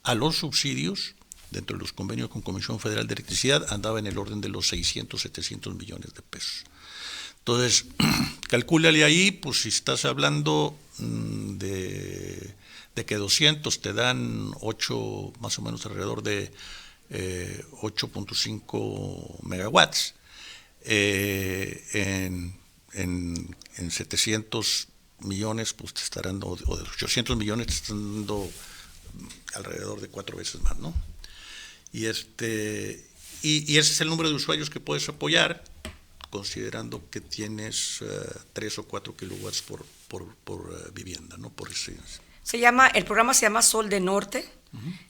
Speaker 6: a los subsidios dentro de los convenios con Comisión Federal de Electricidad andaba en el orden de los 600, 700 millones de pesos. Entonces, calcúlale ahí, pues si estás hablando de que 200 te dan 8, más o menos alrededor de 8.5 megawatts, en 700 millones, pues te estarán, o de 800 millones te están dando alrededor de 4 veces más, ¿no? Y ese es el número de usuarios que puedes apoyar, considerando que tienes 3 o 4 kilowatts por vivienda, ¿no? Por residencia.
Speaker 1: El programa se llama Sol de Norte.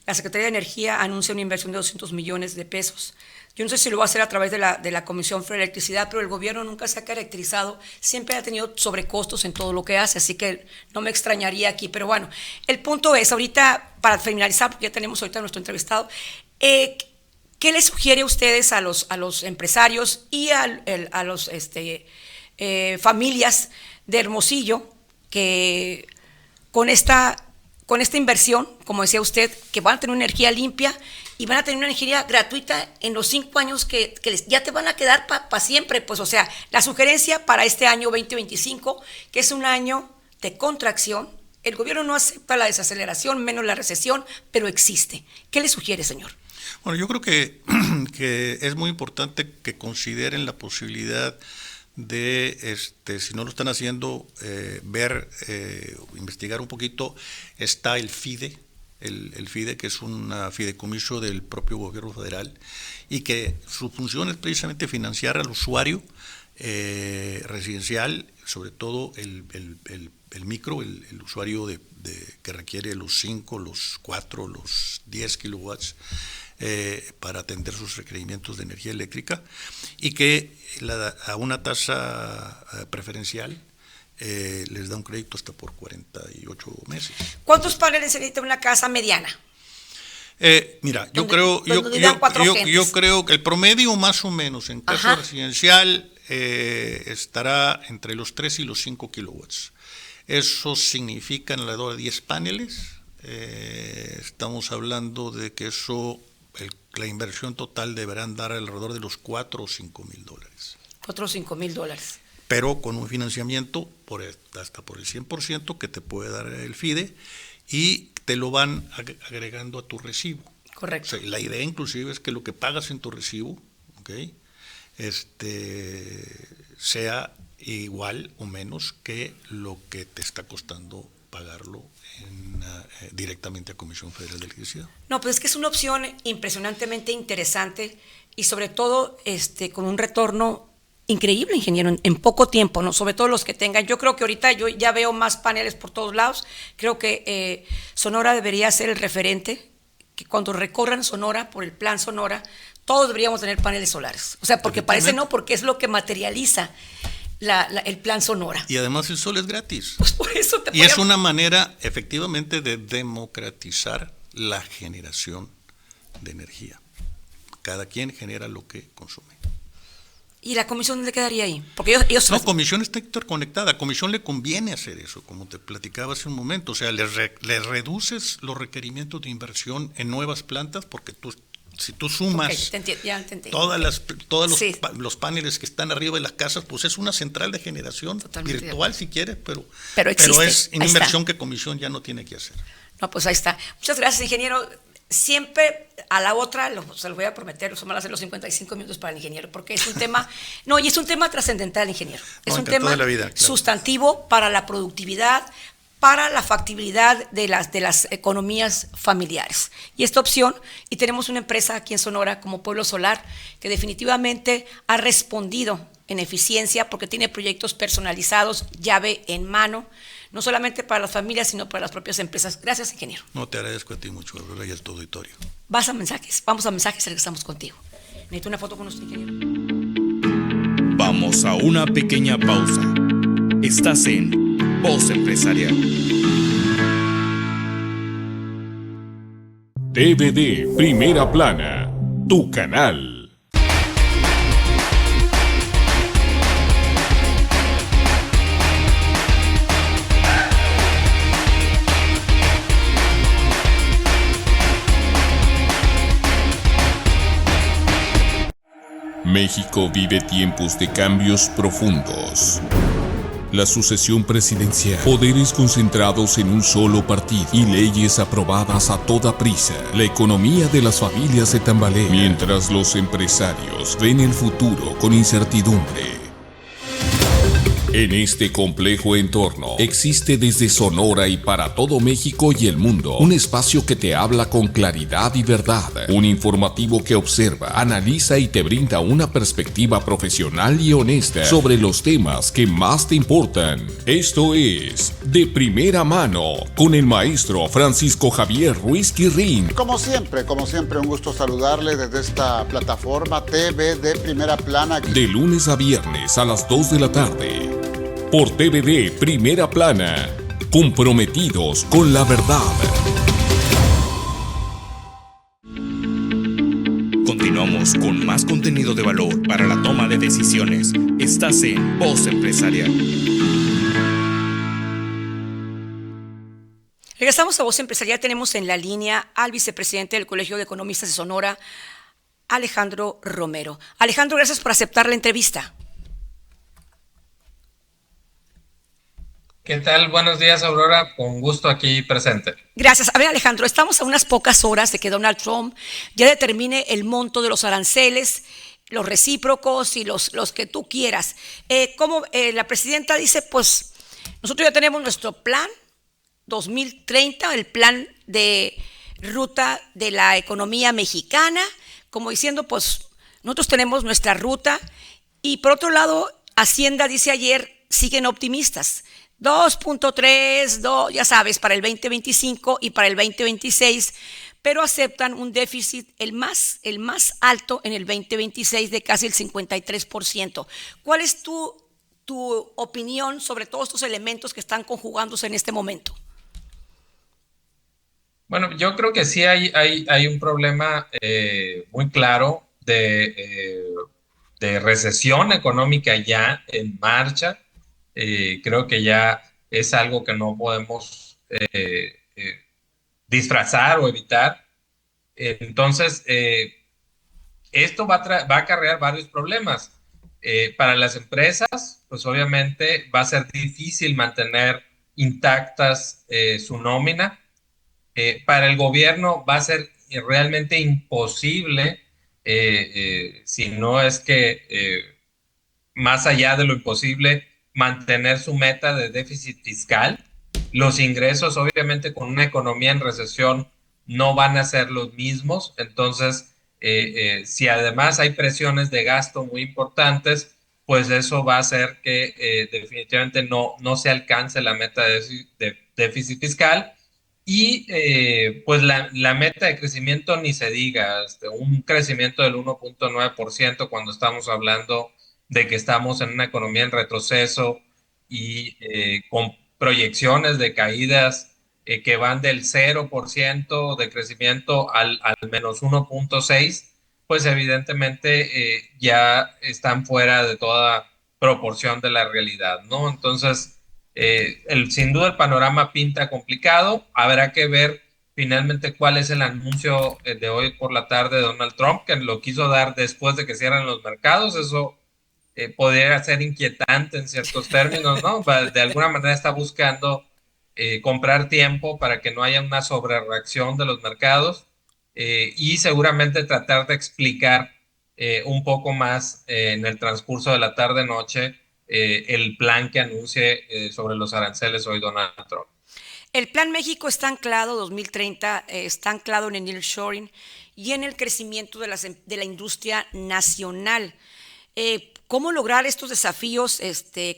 Speaker 1: La Secretaría de Energía anuncia una inversión de 200 millones de pesos. Yo no sé si lo va a hacer a través de la Comisión Federal de Electricidad, pero el gobierno nunca se ha caracterizado, siempre ha tenido sobrecostos en todo lo que hace, así que no me extrañaría aquí. Pero bueno, el punto es, ahorita, para finalizar, porque ya tenemos ahorita a nuestro entrevistado, ¿qué les sugiere a ustedes a los empresarios y a los familias de Hermosillo que con esta inversión, como decía usted, que van a tener una energía limpia y van a tener una energía gratuita en los 5 años que ya te van a quedar para siempre? Pues, o sea, la sugerencia para este año 2025, que es un año de contracción, el gobierno no acepta la desaceleración, menos la recesión, pero existe. ¿Qué le sugiere, señor?
Speaker 6: Bueno, yo creo que es muy importante que consideren la posibilidad de, si no lo están haciendo, investigar un poquito. Está el FIDE, el FIDE, que es un fideicomiso del propio gobierno federal, y que su función es precisamente financiar al usuario residencial, sobre todo el micro, el usuario que requiere los 5, los 4, los 10 kilowatts, para atender sus requerimientos de energía eléctrica, y que a una tasa preferencial les da un crédito hasta por 48 meses.
Speaker 1: ¿Cuántos paneles se necesita una casa mediana?
Speaker 6: Mira, yo creo que el promedio más o menos en caso residencial estará entre los 3 y los 5 kilowatts. Eso significa alrededor de 10 paneles. Estamos hablando de que la inversión total deberá andar alrededor de los $4 o $5 mil. $4
Speaker 1: o $5 mil.
Speaker 6: Pero con un financiamiento hasta por el 100% que te puede dar el FIDE, y te lo van agregando a tu recibo.
Speaker 1: Correcto.
Speaker 6: O sea, la idea inclusive es que lo que pagas en tu recibo, ¿okay?, sea igual o menos que lo que te está costando pagarlo directamente a Comisión Federal de Electricidad.
Speaker 1: No, pues es que es una opción impresionantemente interesante y sobre todo con un retorno increíble, ingeniero, en poco tiempo, ¿no? Sobre todo los que tengan. Yo creo que ahorita yo ya veo más paneles por todos lados. Creo que Sonora debería ser el referente, que cuando recorran Sonora por el plan Sonora, todos deberíamos tener paneles solares. O sea, porque parece no, porque es lo que materializa el plan Sonora.
Speaker 6: Y además el sol es gratis.
Speaker 1: Pues por eso
Speaker 6: y es una manera efectivamente de democratizar la generación de energía. Cada quien genera lo que consume.
Speaker 1: ¿Y la comisión dónde quedaría ahí? Porque ellos
Speaker 6: no, comisión está interconectada. A comisión le conviene hacer eso, como te platicaba hace un momento. O sea, le reduces los requerimientos de inversión en nuevas plantas, porque si tú sumas todos los paneles que están arriba de las casas, pues es una central de generación totalmente virtual, si quieres, pero es una inversión que comisión ya no tiene que hacer.
Speaker 1: No, pues ahí está. Muchas gracias, ingeniero. Siempre a la otra, se lo voy a prometer, van a hacer los 55 minutos para el ingeniero, porque es un tema, y es un tema trascendental, ingeniero. Es un tema sustantivo para la productividad, para la factibilidad de las economías familiares. Y esta opción, y tenemos una empresa aquí en Sonora como Pueblo Solar, que definitivamente ha respondido en eficiencia porque tiene proyectos personalizados, llave en mano, no solamente para las familias, sino para las propias empresas. Gracias, ingeniero.
Speaker 6: No, te agradezco a ti mucho, Aurora, y al tu auditorio.
Speaker 1: Vamos a mensajes, regresamos contigo. Necesito una foto con nuestro ingeniero.
Speaker 2: Vamos a una pequeña pausa. Estás en Voz Empresarial.
Speaker 3: TVD Primera Plana, tu canal. México vive tiempos de cambios profundos. La sucesión presidencial, poderes concentrados en un solo partido y leyes aprobadas a toda prisa. La economía de las familias se tambalea, mientras los empresarios ven el futuro con incertidumbre. En este complejo entorno, existe desde Sonora y para todo México y el mundo, un espacio que te habla con claridad y verdad, un informativo que observa, analiza y te brinda una perspectiva profesional y honesta sobre los temas que más te importan. Esto es De Primera Mano, con el maestro Francisco Javier Ruiz Quirrín.
Speaker 7: Como siempre, un gusto saludarle desde esta plataforma TV de Primera Plana.
Speaker 3: De lunes a viernes a las 2 de la tarde. Por TVD Primera Plana, comprometidos con la verdad.
Speaker 2: Continuamos con más contenido de valor para la toma de decisiones. Estás en Voz Empresarial.
Speaker 1: Regresamos a Voz Empresarial. Tenemos en la línea al vicepresidente del Colegio de Economistas de Sonora, Alejandro Romero. Alejandro, gracias por aceptar la entrevista.
Speaker 8: ¿Qué tal? Buenos días, Aurora. Con gusto aquí presente.
Speaker 1: Gracias. A ver, Alejandro, estamos a unas pocas horas de que Donald Trump ya determine el monto de los aranceles, los recíprocos y los que tú quieras. Como la presidenta dice, pues nosotros ya tenemos nuestro plan 2030, el plan de ruta de la economía mexicana, como diciendo, pues nosotros tenemos nuestra ruta. Y por otro lado, Hacienda dice ayer, siguen optimistas. 2.3, ya sabes, para el 2025 y para el 2026, pero aceptan un déficit el más alto en el 2026 de casi el 53%. ¿Cuál es tu opinión sobre todos estos elementos que están conjugándose en este momento?
Speaker 8: Bueno, yo creo que sí hay un problema muy claro de recesión económica ya en marcha. Creo que ya es algo que no podemos disfrazar o evitar. Entonces, esto va a acarrear varios problemas. Para las empresas, pues obviamente va a ser difícil mantener intactas su nómina. Para el gobierno va a ser realmente imposible, si no es que más allá de lo imposible, mantener su meta de déficit fiscal. Los ingresos, obviamente, con una economía en recesión no van a ser los mismos. Entonces, si además hay presiones de gasto muy importantes, pues eso va a hacer que definitivamente no se alcance la meta de déficit fiscal. Y pues la meta de crecimiento ni se diga, un crecimiento del 1.9% cuando estamos hablando de que estamos en una economía en retroceso y con proyecciones de caídas que van del 0% de crecimiento al menos 1.6%, pues evidentemente ya están fuera de toda proporción de la realidad, ¿no? Entonces, sin duda el panorama pinta complicado. Habrá que ver finalmente cuál es el anuncio de hoy por la tarde de Donald Trump, que lo quiso dar después de que cierran los mercados. Eso podría ser inquietante en ciertos términos, ¿no? De alguna manera está buscando comprar tiempo para que no haya una sobrereacción de los mercados y seguramente tratar de explicar un poco más en el transcurso de la tarde-noche el plan que anuncie sobre los aranceles hoy Donald Trump.
Speaker 1: El Plan México está anclado 2030, está anclado en el nearshoring y en el crecimiento de la industria nacional. ¿Cómo lograr estos desafíos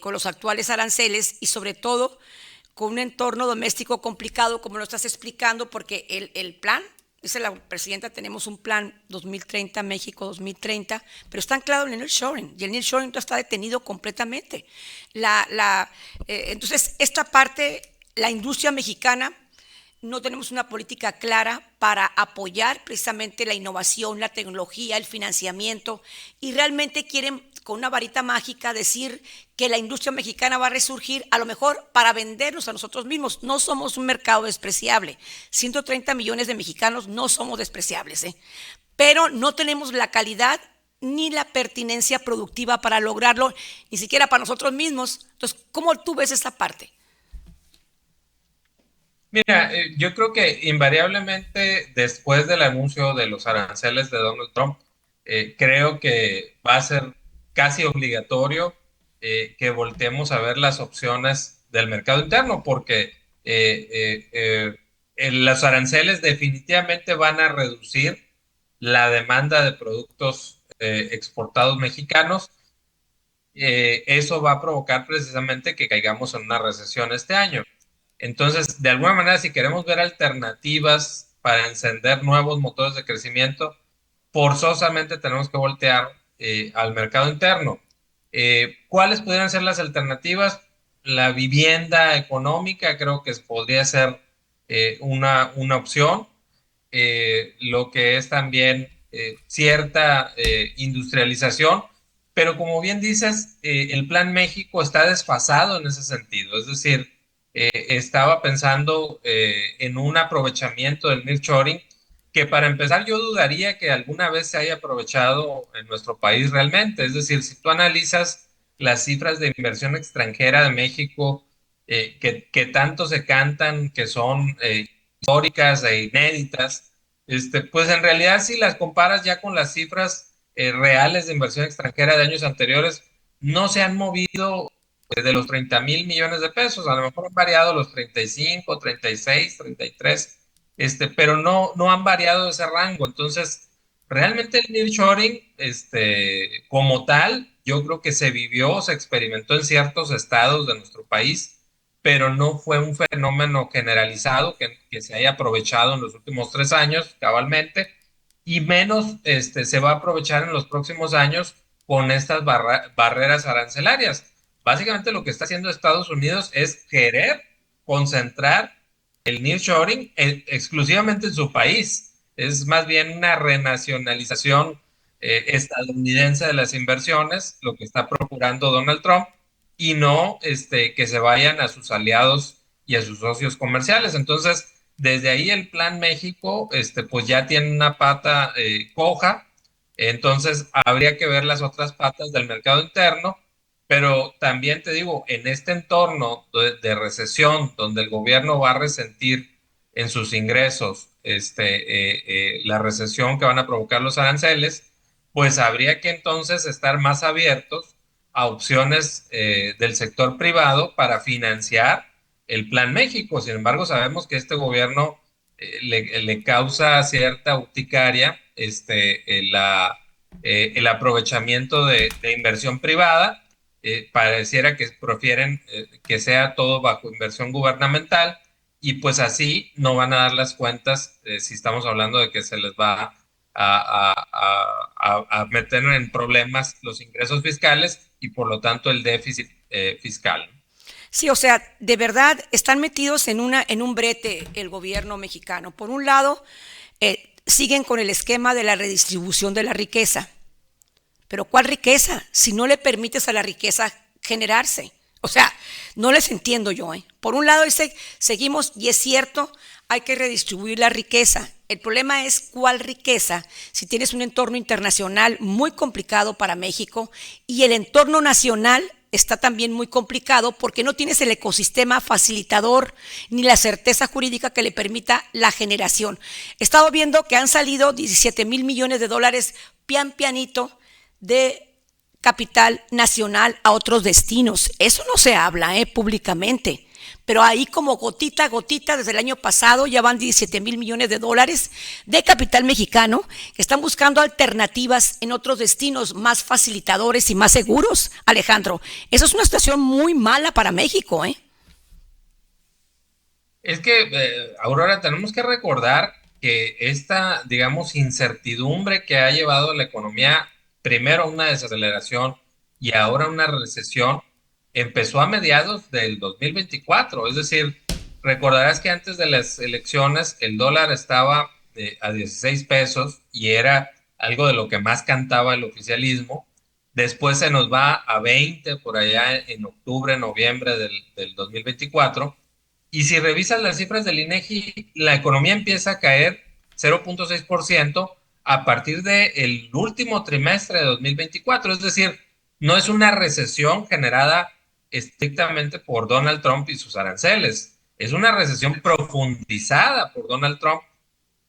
Speaker 1: con los actuales aranceles y sobre todo con un entorno doméstico complicado, como lo estás explicando? Porque el plan, dice la presidenta, tenemos un plan 2030, México 2030, pero está anclado en el nearshoring y el nearshoring está detenido completamente. Entonces, esta parte, la industria mexicana, no tenemos una política clara para apoyar precisamente la innovación, la tecnología, el financiamiento, y realmente quieren con una varita mágica decir que la industria mexicana va a resurgir, a lo mejor para vendernos a nosotros mismos. No somos un mercado despreciable. 130 millones de mexicanos no somos despreciables, pero no tenemos la calidad ni la pertinencia productiva para lograrlo, ni siquiera para nosotros mismos. Entonces, ¿cómo tú ves esta parte?
Speaker 8: Mira, yo creo que invariablemente después del anuncio de los aranceles de Donald Trump, creo que va a ser casi obligatorio que volteemos a ver las opciones del mercado interno, porque los aranceles definitivamente van a reducir la demanda de productos exportados mexicanos. Eso va a provocar precisamente que caigamos en una recesión este año. Entonces, de alguna manera, si queremos ver alternativas para encender nuevos motores de crecimiento, forzosamente tenemos que voltear al mercado interno. ¿Cuáles podrían ser las alternativas? La vivienda económica creo que podría ser una opción. Lo que es también cierta industrialización, pero como bien dices, el Plan México está desfasado en ese sentido, es decir, estaba pensando en un aprovechamiento del nearshoring que para empezar yo dudaría que alguna vez se haya aprovechado en nuestro país realmente. Es decir, si tú analizas las cifras de inversión extranjera de México, que tanto se cantan, que son históricas e inéditas, pues en realidad si las comparas ya con las cifras reales de inversión extranjera de años anteriores, no se han movido de los 30,000 millones de pesos, a lo mejor han variado los 35, 36, 33, pero no han variado ese rango. Entonces, realmente el nearshoring, como tal, yo creo que se vivió, se experimentó en ciertos estados de nuestro país, pero no fue un fenómeno generalizado que se haya aprovechado en los últimos 3 años, cabalmente, y menos se va a aprovechar en los próximos años con estas barreras arancelarias. Básicamente lo que está haciendo Estados Unidos es querer concentrar el nearshoring exclusivamente en su país. Es más bien una renacionalización estadounidense de las inversiones, lo que está procurando Donald Trump, y no que se vayan a sus aliados y a sus socios comerciales. Entonces, desde ahí el Plan México, pues ya tiene una pata coja. Entonces, habría que ver las otras patas del mercado interno. Pero también te digo, en este entorno de recesión, donde el gobierno va a resentir en sus ingresos la recesión que van a provocar los aranceles, pues habría que entonces estar más abiertos a opciones del sector privado para financiar el Plan México. Sin embargo, sabemos que este gobierno le causa cierta urticaria el aprovechamiento de inversión privada. Pareciera que prefieren que sea todo bajo inversión gubernamental y pues así no van a dar las cuentas si estamos hablando de que se les va a meter en problemas los ingresos fiscales y por lo tanto el déficit fiscal.
Speaker 1: Sí, o sea, de verdad están metidos en un brete el gobierno mexicano. Por un lado, siguen con el esquema de la redistribución de la riqueza. Pero ¿cuál riqueza? Si no le permites a la riqueza generarse. O sea, no les entiendo yo. Por un lado dice, seguimos, y es cierto, hay que redistribuir la riqueza. El problema es cuál riqueza, si tienes un entorno internacional muy complicado para México y el entorno nacional está también muy complicado porque no tienes el ecosistema facilitador ni la certeza jurídica que le permita la generación. He estado viendo que han salido 17,000 millones de dólares pianito de capital nacional a otros destinos. Eso no se habla públicamente, pero ahí como gotita a gotita, desde el año pasado ya van 17,000 millones de dólares de capital mexicano que están buscando alternativas en otros destinos más facilitadores y más seguros, Alejandro. Eso es una situación muy mala para México, ¿eh?
Speaker 8: Es que, Aurora, tenemos que recordar que esta, digamos, incertidumbre que ha llevado a la economía primero a una desaceleración y ahora a una recesión, empezó a mediados del 2024. Es decir, recordarás que antes de las elecciones el dólar estaba a 16 pesos y era algo de lo que más cantaba el oficialismo. Después se nos va a 20 por allá en octubre, noviembre del 2024. Y si revisas las cifras del INEGI, la economía empieza a caer 0.6% a partir del último trimestre de 2024. Es decir, no es una recesión generada estrictamente por Donald Trump y sus aranceles. Es una recesión profundizada por Donald Trump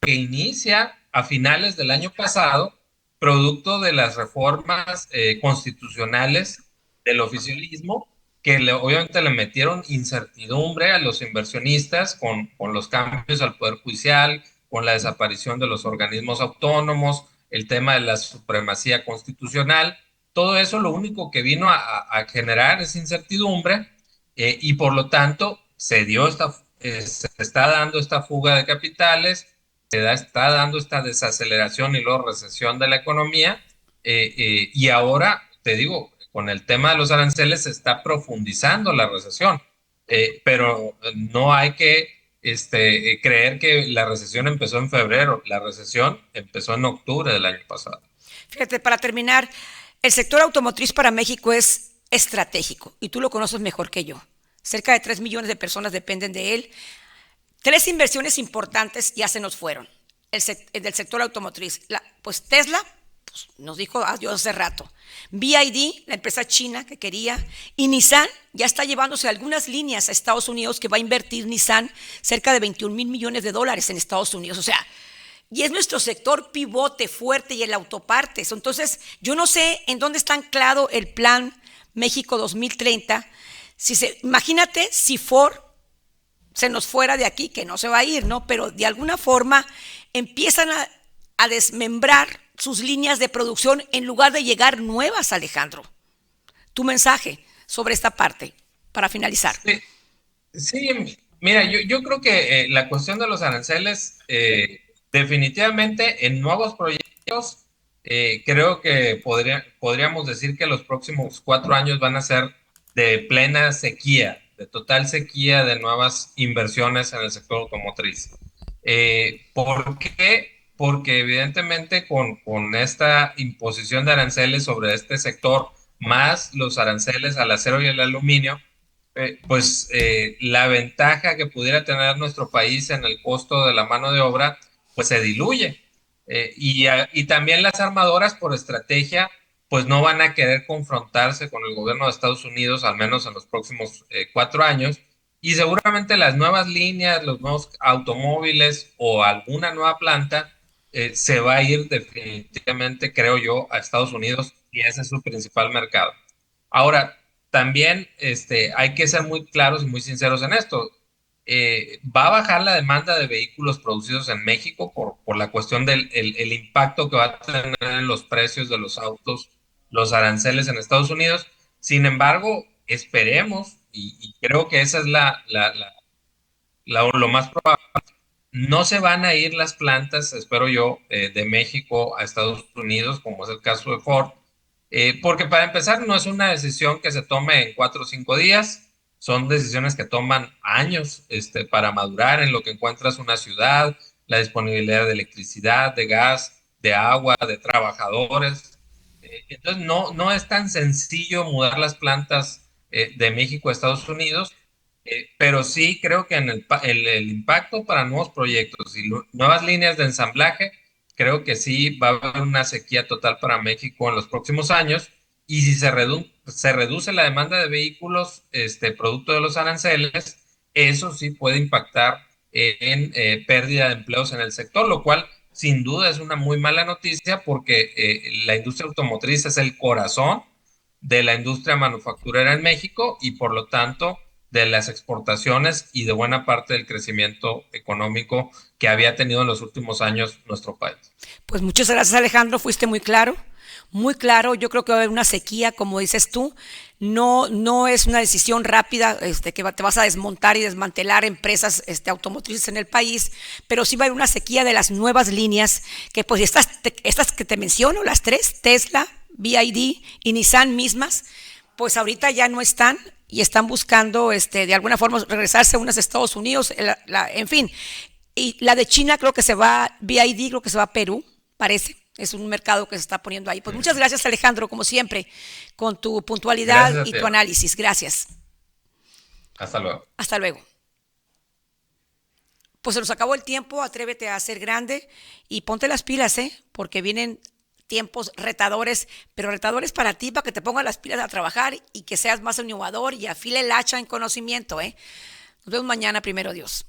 Speaker 8: que inicia a finales del año pasado, producto de las reformas constitucionales del oficialismo que obviamente le metieron incertidumbre a los inversionistas con los cambios al Poder Judicial, con la desaparición de los organismos autónomos, el tema de la supremacía constitucional. Todo eso lo único que vino a generar es incertidumbre y por lo tanto se está dando esta fuga de capitales, está dando esta desaceleración y luego recesión de la economía y ahora, te digo, con el tema de los aranceles se está profundizando la recesión, pero no hay que creer que la recesión empezó en febrero, la recesión empezó en octubre del año pasado.
Speaker 1: Fíjate, para terminar, el sector automotriz para México es estratégico y tú lo conoces mejor que yo. Cerca de 3 millones de personas dependen de él. 3 inversiones importantes ya se nos fueron del sector automotriz. Pues Tesla nos dijo adiós hace rato. BYD, la empresa china que quería, y Nissan ya está llevándose algunas líneas a Estados Unidos que va a invertir Nissan cerca de 21,000 millones de dólares en Estados Unidos. O sea, y es nuestro sector pivote fuerte y el autopartes. Entonces, yo no sé en dónde está anclado el plan México 2030. Imagínate si Ford se nos fuera de aquí, que no se va a ir, ¿no? Pero de alguna forma empiezan a desmembrar sus líneas de producción en lugar de llegar nuevas, Alejandro. Tu mensaje sobre esta parte, para finalizar.
Speaker 8: Sí, mira, yo creo que la cuestión de los aranceles, definitivamente en nuevos proyectos, creo que podríamos decir que los próximos 4 años van a ser de plena sequía, de total sequía de nuevas inversiones en el sector automotriz. ¿Por qué? Porque evidentemente con esta imposición de aranceles sobre este sector, más los aranceles al acero y al aluminio, la ventaja que pudiera tener nuestro país en el costo de la mano de obra, pues se diluye. Y también las armadoras por estrategia, pues no van a querer confrontarse con el gobierno de Estados Unidos, al menos en los próximos 4 años, y seguramente las nuevas líneas, los nuevos automóviles o alguna nueva planta, se va a ir definitivamente, creo yo, a Estados Unidos y ese es su principal mercado. Ahora, también hay que ser muy claros y muy sinceros en esto. Va a bajar la demanda de vehículos producidos en México por la cuestión del el impacto que va a tener en los precios de los autos, los aranceles en Estados Unidos. Sin embargo, esperemos, y creo que esa es lo más probable, no se van a ir las plantas, espero yo, de México a Estados Unidos, como es el caso de Ford, porque para empezar no es una decisión que se tome en 4 o 5 días, son decisiones que toman años para madurar en lo que encuentras una ciudad, la disponibilidad de electricidad, de gas, de agua, de trabajadores. Entonces no es tan sencillo mudar las plantas de México a Estados Unidos. Pero sí creo que en el impacto para nuevos proyectos y nuevas líneas de ensamblaje, creo que sí va a haber una sequía total para México en los próximos años. Y si se reduce la demanda de vehículos producto de los aranceles, eso sí puede impactar en pérdida de empleos en el sector, lo cual sin duda es una muy mala noticia porque la industria automotriz es el corazón de la industria manufacturera en México y por lo tanto de las exportaciones y de buena parte del crecimiento económico que había tenido en los últimos años nuestro país.
Speaker 1: Pues muchas gracias, Alejandro, fuiste muy claro. Muy claro, yo creo que va a haber una sequía, como dices tú, no es una decisión rápida que te vas a desmontar y desmantelar empresas automotrices en el país, pero sí va a haber una sequía de las nuevas líneas, que pues estas que te menciono, las tres, Tesla, BYD y Nissan mismas, pues ahorita ya no están y están buscando de alguna forma regresarse a unas Estados Unidos, en fin, y la de China creo que se va, BYD creo que se va a Perú, parece. Es un mercado que se está poniendo ahí. Pues muchas gracias, Alejandro, como siempre, con tu puntualidad y tu análisis. Gracias.
Speaker 8: Hasta luego.
Speaker 1: Hasta luego. Pues se nos acabó el tiempo. Atrévete a ser grande y ponte las pilas, porque vienen tiempos retadores, pero retadores para ti, para que te pongas las pilas a trabajar y que seas más innovador y afile el hacha en conocimiento. Nos vemos mañana, primero Dios.